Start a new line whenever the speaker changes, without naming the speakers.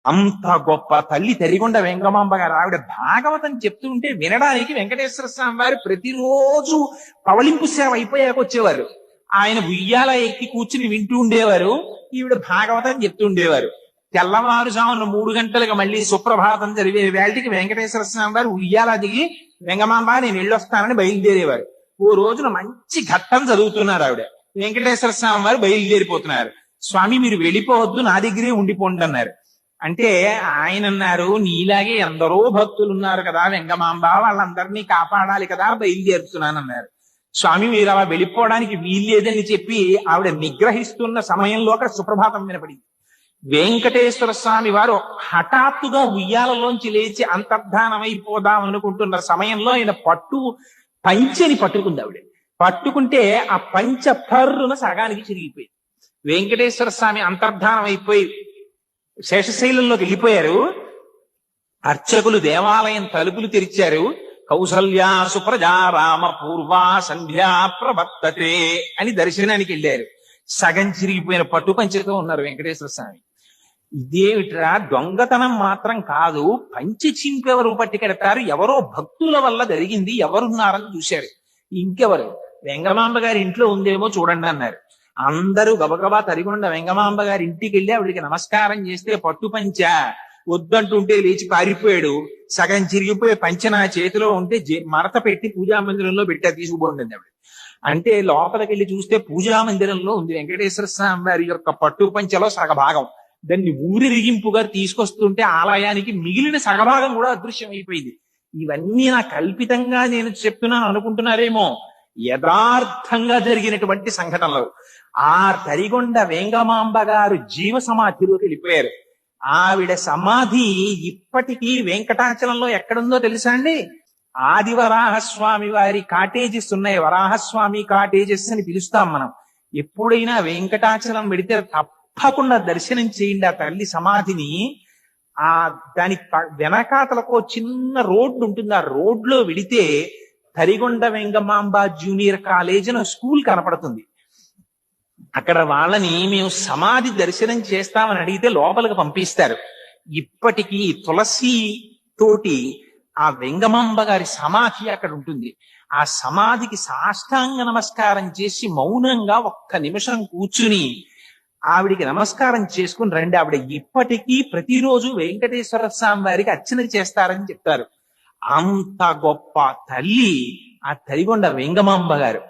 అంత గొప్ప తల్లి తరిగొండ వెంగమాంబ గారు. ఆవిడ భాగవతం చెప్తుంటే వినడానికి వెంకటేశ్వర స్వామి వారు ప్రతిరోజు పవళింపు సేవ అయిపోయాక వచ్చేవారు. ఆయన ఉయ్యాల ఎక్కి కూర్చుని వింటూ ఉండేవారు, ఈవిడ భాగవతం చెప్తూ ఉండేవారు. తెల్లవారుజామున 3 గంటలకు మళ్ళీ సుప్రభాతం జరిగే వేళకి వెంకటేశ్వర స్వామి వారు ఉయ్యాల దిగి వెంగమాంబ నేను వెళ్ళొస్తానని బయలుదేరేవారు. ఓ రోజున మంచి ఘట్టం చదువుతున్నారు ఆవిడ. వెంకటేశ్వర స్వామి వారు బయలుదేరిపోతున్నారు. స్వామి మీరు వెళ్ళిపోవద్దు, నా దగ్గరే ఉండిపోండి అన్నారు. అంటే ఆయన అన్నారు, నీలాగే ఎందరో భక్తులు ఉన్నారు కదా వెంగమాంబ, వాళ్ళందరినీ కాపాడాలి కదా, బయలుదేరుతున్నానన్నారు. స్వామి మీరు అలా వెళ్ళిపోవడానికి వీల్లేదని చెప్పి ఆవిడ నిగ్రహిస్తున్న సమయంలో అక్కడ సుప్రభాతం వినపడింది. వెంకటేశ్వర స్వామి వారు హఠాత్తుగా ఉయ్యాలలోంచి లేచి అంతర్ధానం అయిపోదాం అనుకుంటున్న సమయంలో ఆయన పంచెని పట్టుకుంది ఆవిడ. పట్టుకుంటే ఆ పంచ పర్రున సగానికి చిరిగిపోయింది. వెంకటేశ్వర స్వామి అంతర్ధానం అయిపోయి శేషశైలంలోకి వెళ్ళిపోయారు. అర్చకులు దేవాలయం తలుపులు తెరిచారు. కౌసల్యా సుప్రజా రామ పూర్వా సంధ్యా ప్రవర్తతే అని దర్శనానికి వెళ్ళారు. సగం చిరిగిపోయిన పట్టు పంచతో ఉన్నారు వెంకటేశ్వర స్వామి. ఇదేమిట్రా, దొంగతనం మాత్రం కాదు, పంచి చింపెవరు పట్టుకెడతారు, ఎవరో భక్తుల వల్ల జరిగింది, ఎవరున్నారని చూశారు. ఇంకెవరు, వెంగమాంబ గారి ఇంట్లో ఉందేమో చూడండి అన్నారు. అందరూ గబగబా తరిగొండ వెంగమాంబ గారి ఇంటికి వెళ్ళి ఆవిడికి నమస్కారం చేస్తే పట్టు పంచ వద్దంటుంటే లేచి పారిపోయాడు. సగం చిరిగిపోయే పంచ నా చేతిలో ఉంటే మడత పెట్టి పూజా మందిరంలో పెట్టా, తీసుకుపోండి ఆవిడ. అంటే లోపలికి వెళ్ళి చూస్తే పూజా మందిరంలో ఉంది వెంకటేశ్వర స్వామి వారి యొక్క పట్టు పంచలో సగభాగం. దాన్ని ఊరిరిగింపుగా తీసుకొస్తుంటే ఆలయానికి మిగిలిన సగభాగం కూడా అదృశ్యం అయిపోయింది. ఇవన్నీ నా కల్పితంగా నేను చెప్తున్నాను అనుకుంటున్నారేమో, యథార్థంగా జరిగినటువంటి సంఘటనలు. ఆ తరిగొండ వెంగమాంబ గారు జీవ సమాధిలోకి వెళ్ళిపోయారు. ఆవిడ సమాధి ఇప్పటికీ వెంకటాచలంలో ఎక్కడుందో తెలుసా అండి? ఆదివరాహస్వామి వారి కాటేజెస్ ఉన్నాయి, వరాహస్వామి కాటేజెస్ అని పిలుస్తాం మనం. ఎప్పుడైనా వెంకటాచలం వెడితే తప్పకుండా దర్శనం చేయండి ఆ తల్లి సమాధిని. దాని వెనకాతలకు చిన్న రోడ్డు ఉంటుంది, ఆ రోడ్లో వెడితే తరిగొండ వెంగమాంబ జూనియర్ కాలేజ్ అని స్కూల్ కనపడుతుంది. అక్కడ వాళ్ళని మేము సమాధి దర్శనం చేస్తామని అడిగితే లోపలికి పంపిస్తారు. ఇప్పటికీ తులసి తోటి ఆ వెంగమాంబ గారి సమాధి అక్కడ ఉంటుంది. ఆ సమాధికి సాష్టాంగ నమస్కారం చేసి మౌనంగా 1 నిమిషం కూర్చుని ఆవిడికి నమస్కారం చేసుకుని రండి. ఆవిడ ఇప్పటికీ ప్రతిరోజు వెంకటేశ్వర స్వామి వారికి అర్చన చేస్తారని చెప్తారు. అంత గొప్ప తల్లి ఆ తరిగొండ వెంగమాంబ గారు.